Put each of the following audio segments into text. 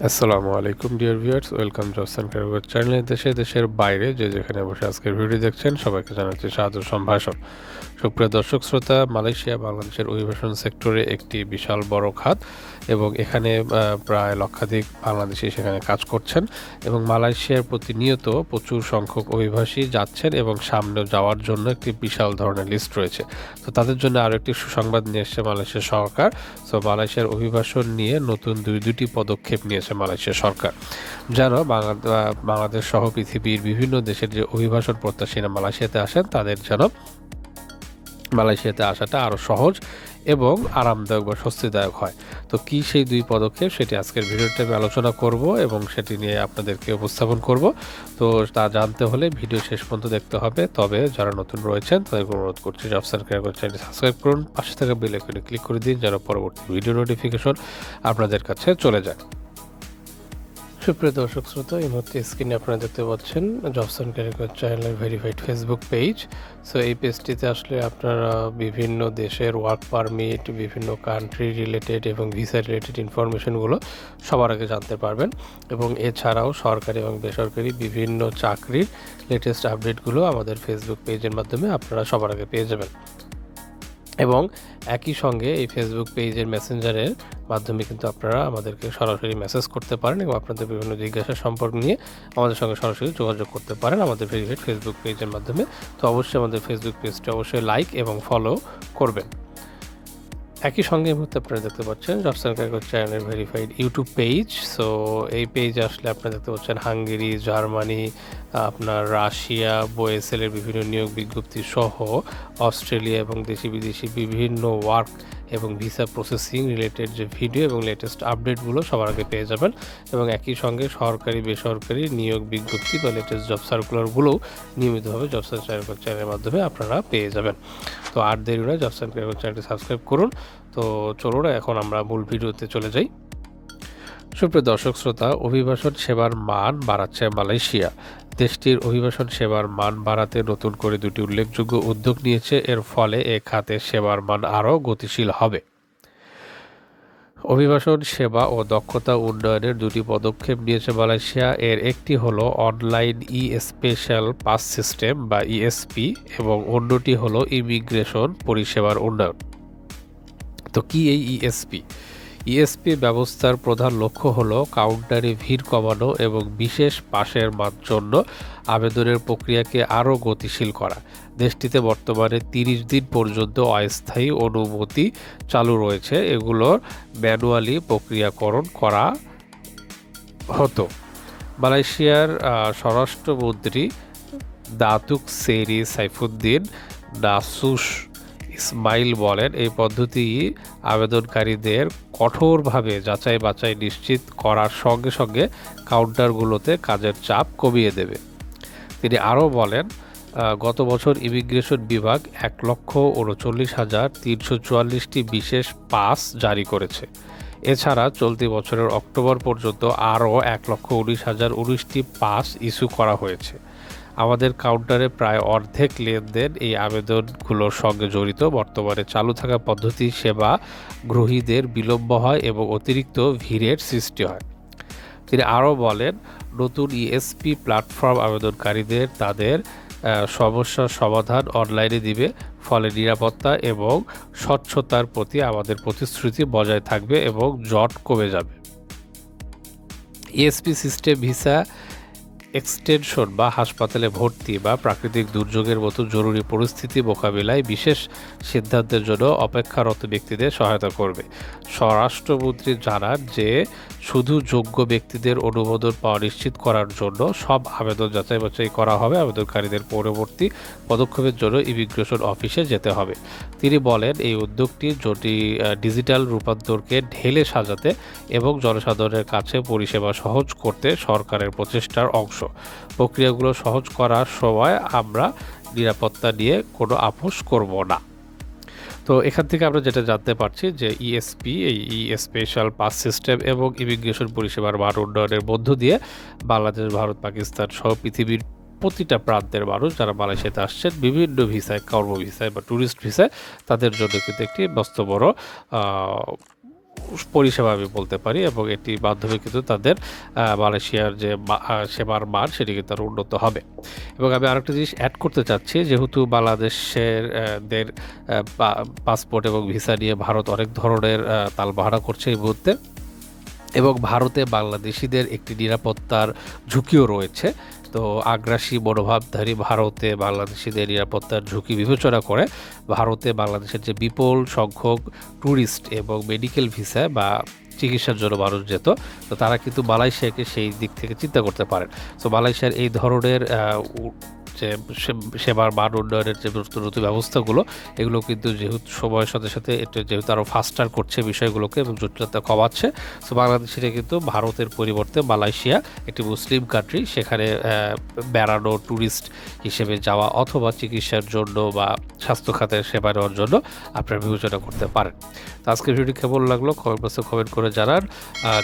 আসসালামু আলাইকুম dear viewers, welcome jobs and career চ্যানেলে। দেশের বাইরে যে যেখানে বসে আজকের ভিডিও দেখছেন সবাইকে জানাচ্ছি সাদর সম্ভাষণ। সুপ্রিয় দর্শক শ্রোতা, মালয়েশিয়া বাংলাদেশের অভিবাসন সেক্টরে একটি বিশাল বড় খাত এবং এখানে প্রায় লক্ষাধিক বাংলাদেশি সেখানে কাজ করছেন এবং মালয়েশিয়ার প্রতিনিয়ত প্রচুর সংখ্যক অভিবাসী যাচ্ছেন এবং সামনে যাওয়ার জন্য একটি বিশাল ধরনের লিস্ট রয়েছে। তো তাদের জন্য আরও একটি সুসংবাদ নিয়ে এসছে মালয়েশিয়া সরকার। সো মালয়েশিয়ার অভিবাসন নিয়ে নতুন দুটি পদক্ষেপ নিয়েছে মালয়েশিয়া সরকার, যেন বাংলাদেশ সহ পৃথিবীর বিভিন্ন দেশের যে অভিবাসন প্রত্যাশীরা মালয়েশিয়াতে আসেন তাদের যেন মালয়েশিয়াতে আসাটা আরও সহজ এবং আরামদায়ক বা স্বস্তিদায়ক হয়। তো কী সেই দুই পদক্ষেপ সেটি আজকের ভিডিওতে আমি আলোচনা করব এবং সেটি নিয়ে আপনাদেরকে উপস্থাপন করব। তো তা জানতে হলে ভিডিও শেষ পর্যন্ত দেখতে হবে। তবে যারা নতুন রয়েছেন তাদেরকে অনুরোধ করছি জবস অ্যান্ড ক্যারিয়ার চ্যানেলটি সাবস্ক্রাইব করুন, পাশে থাকা বেল আইকনে ক্লিক করে দিন যেন পরবর্তী ভিডিও নোটিফিকেশন আপনাদের কাছে চলে যায়। সুপ্রিয় দর্শক শ্রোতা, এই মুহূর্তে স্ক্রিনে আপনারা দেখতে পাচ্ছেন জবস অ্যান্ড ক্যারিয়ার চ্যানেলের ভেরিফাইড ফেসবুক পেজ। সো এই পেজটিতে আসলে আপনারা বিভিন্ন দেশের ওয়ার্ক পারমিট, বিভিন্ন কান্ট্রি রিলেটেড এবং ভিসা রিলেটেড ইনফরমেশনগুলো সবার আগে জানতে পারবেন এবং এছাড়াও সরকারি এবং বেসরকারি বিভিন্ন চাকরির লেটেস্ট আপডেটগুলো আমাদের ফেসবুক পেজের মাধ্যমে আপনারা সবার আগে পেয়ে যাবেন। এবং একই সঙ্গে এই ফেসবুক পেজের মেসেঞ্জারের মাধ্যমে কিন্তু আপনারা আমাদেরকে সরাসরি মেসেজ করতে পারেন এবং আপনাদের বিভিন্ন জিজ্ঞাসা সম্পর্ক নিয়ে আমাদের সঙ্গে সরাসরি যোগাযোগ করতে পারেন আমাদের ভেরিফাইড ফেসবুক পেজের মাধ্যমে। তো অবশ্যই আমাদের ফেসবুক পেজটা অবশ্যই লাইক এবং ফলো করবেন। একই সঙ্গে এই মুহূর্তে আপনারা দেখতে পাচ্ছেন জবস অ্যান্ড ক্যারিয়ার চ্যানেলের ভেরিফাইড ইউটিউব পেজ। সো এই পেজে আসলে আপনারা দেখতে পাচ্ছেন হাঙ্গেরি, জার্মানি, আপনার রাশিয়া, বোয়েসেলের বিভিন্ন নিয়োগ বিজ্ঞপ্তি সহ অস্ট্রেলিয়া এবং দেশি বিদেশি বিভিন্ন ওয়ার্ক এবং ভিসা প্রসেসিং রিলেটেড যে ভিডিও এবং লেটেস্ট আপডেটগুলো সবার আগে পেয়ে যাবেন এবং একই সঙ্গে সরকারি বেসরকারি নিয়োগ বিজ্ঞপ্তি বা লেটেস্ট জব সার্কুলারগুলোও নিয়মিতভাবে জবস অ্যান্ড ক্যারিয়ার চ্যানেলের মাধ্যমে আপনারা পেয়ে যাবেন। তো আর দেরি নয়, জবস অ্যান্ড ক্যারিয়ার চ্যানেলটি সাবস্ক্রাইব করুন। তো চলুন এখন আমরা মূল ভিডিওতে চলে যাই। সুপ্রিয় দর্শক শ্রোতা, অভিবাসন সেবার মান বাড়াচ্ছে মালয়েশিয়া। দেশটির অভিবাসন সেবার মান বাড়াতে নতুন করে দুটি উল্লেখযোগ্য উদ্যোগ নিয়েছে। এর ফলে এ খাতে সেবার মান আরও গতিশীল হবে। অভিবাসন সেবা ও দক্ষতা উন্নয়নের দুটি পদক্ষেপ নিয়েছে মালয়েশিয়া। এর একটি হলো অনলাইন স্পেশাল পাস সিস্টেম বা ইএসপি এবং অন্যটি হলো ইমিগ্রেশন পরিষেবার উন্নয়ন। তো কি এই ইএসপি? ইএসপি ব্যবস্থার প্রধান লক্ষ্য হলো কাউন্টারে ভিড় কমানো এবং বিশেষ পাসের জন্য আবেদনের প্রক্রিয়াকে আরও গতিশীল করা। দেশটিতে বর্তমানে 30 দিন পর্যন্ত অস্থায়ী অনুমতি চালু রয়েছে, এগুলোর ম্যানুয়ালি প্রক্রিয়াকরণ করা হতো। মালয়েশিয়ার স্বরাষ্ট্রমন্ত্রী দাতুক সেরি সাইফুদ্দিন নাসুস ইসমাইল বলেন, এই পদ্ধতি আবেদনকারীদের কঠোরভাবে যাচাই বাছাই নিশ্চিত করার সঙ্গে সঙ্গে কাউন্টারগুলোতে কাজের চাপ কমিয়ে দেবে। তিনি আরও বলেন, গত বছর ইমিগ্রেশন বিভাগ 1,39,344টি বিশেষ পাস জারি করেছে। এছাড়া চলতি বছরের অক্টোবর পর্যন্ত আরও 1,19,019টি পাস ইস্যু করা হয়েছে। আমাদের কাউন্টারে প্রায় অর্ধেক লেনদেন এই আবেদনগুলোর সঙ্গে জড়িত। বর্তমানে চালু থাকা পদ্ধতি সেবা গ্রহীদের বিলম্ব হয় এবং অতিরিক্ত ভিড়ের সৃষ্টি হয়। তিনি আরও বলেন, নতুন ইএসপি প্ল্যাটফর্ম আবেদনকারীদের তাদের সমস্যার সমাধান অনলাইনে দিবে, ফলে নিরাপত্তা এবং স্বচ্ছতার প্রতি আমাদের প্রতিশ্রুতি বজায় থাকবে এবং জট কমে যাবে। ইএসপি সিস্টেম ভিসা এক্সটেনশন বা হাসপাতালে ভর্তি বা প্রাকৃতিক দুর্যোগের মতো জরুরি পরিস্থিতি মোকাবিলায় বিশেষ সিদ্ধান্তের জন্য অপেক্ষারত ব্যক্তিদের সহায়তা করবে। স্বরাষ্ট্রমন্ত্রী জানান যে শুধু যোগ্য ব্যক্তিদের অনুমোদন পাওয়া নিশ্চিত করার জন্য সব আবেদন যাচাই বাছাই করা হবে। আবেদনকারীদের পরবর্তী পদক্ষেপের জন্য ইমিগ্রেশন অফিসে যেতে হবে। তিনি বলেন, এই উদ্যোগটি ডিজিটাল রূপান্তরকে ঢেলে সাজাতে এবং জনসাধারণের কাছে পরিষেবা সহজ করতে সরকারের প্রচেষ্টার অংশ। প্রক্রিয়াগুলো সহজ করার সময় আমরা নিরাপত্তা নিয়ে কোনো আপোষ করব না। তো এখান থেকে আমরা যেটা জানতে পারছি যে ইএসপি, এই স্পেশাল পাস সিস্টেম এবং ইমিগ্রেশন পরিষেবার মান উন্নয়নের মধ্য দিয়ে বাংলাদেশ, ভারত, পাকিস্তান সহ পৃথিবীর প্রতিটা প্রান্তের মানুষ যারা মালয়েশিয়াতে আসছেন বিভিন্ন ভিসায়, কর্ম ভিসায় বা ট্যুরিস্ট ভিসায়, তাদের জন্য কিন্তু একটি মস্ত বড় পরিষেবা আমি বলতে পারি, এবং এটির মাধ্যমে কিন্তু তাদের মালয়েশিয়ার যে সেবার মান সেটি কিন্তু আরও উন্নত হবে। এবং আমি আরেকটা জিনিস অ্যাড করতে চাচ্ছি, যেহেতু বাংলাদেশের দের পাসপোর্ট এবং ভিসা নিয়ে ভারত অনেক ধরনের তালবাহানা করছে এই মুহূর্তে, এবং ভারতে বাংলাদেশিদের একটি নিরাপত্তার ঝুঁকিও রয়েছে। তো আগ্রাসী মনোভাবধারী ভারতে বাংলাদেশিদের নিরাপত্তার ঝুঁকি বিবেচনা করে ভারতে বাংলাদেশের যে বিপুল সংখ্যক ট্যুরিস্ট এবং মেডিকেল ভিসা বা চিকিৎসার জন্য মানুষ যেত, তো তারা কিন্তু মালয়েশিয়াকে সেই দিক থেকে চিন্তা করতে পারেন। তো মালয়েশিয়ার এই ধরনের যে সেবার মান উন্নয়নের যে নতুন নতুন ব্যবস্থাগুলো, এগুলো কিন্তু যেহেতু সময়ের সাথে সাথে এটা যেহেতু আরও ফাস্টার করছে বিষয়গুলোকে এবং জটিলতা কমাচ্ছে, সো বাংলাদেশিরা কিন্তু ভারতের পরিবর্তে মালয়েশিয়া একটি মুসলিম কান্ট্রি, সেখানে বেড়ানো ট্যুরিস্ট হিসেবে যাওয়া অথবা চিকিৎসার জন্য বা স্বাস্থ্য খাতের সেবা নেওয়ার জন্য আপনারা বিবেচনা করতে পারেন। তো আজকের ভিডিও কেমন লাগলো কমেন্ট বক্সে কমেন্ট করে জানান।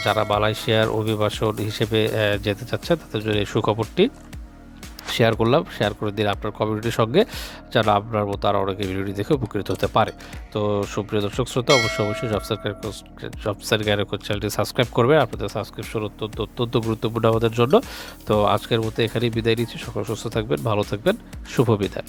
যারা মালয়েশিয়ার অভিবাসন হিসেবে যেতে চাচ্ছেন তাদের জন্য এই সুখবরটি শেয়ার করলাম। শেয়ার করে দিন আপনার কমিউনিটির সঙ্গে, যারা আপনার মতো আরও অনেকে ভিডিওটি দেখে উপকৃত হতে পারে। তো সুপ্রিয় দর্শক শ্রোতা, অবশ্যই জব সার্কারের চ্যানেলটি সাবস্ক্রাইব করবেন। আপনাদের সাবস্ক্রিপশন অত্যন্ত গুরুত্বপূর্ণ আমাদের জন্য। তো আজকের মতো এখানেই বিদায় নিচ্ছি। সকল সুস্থ থাকবেন, ভালো থাকবেন, শুভ বিদায়।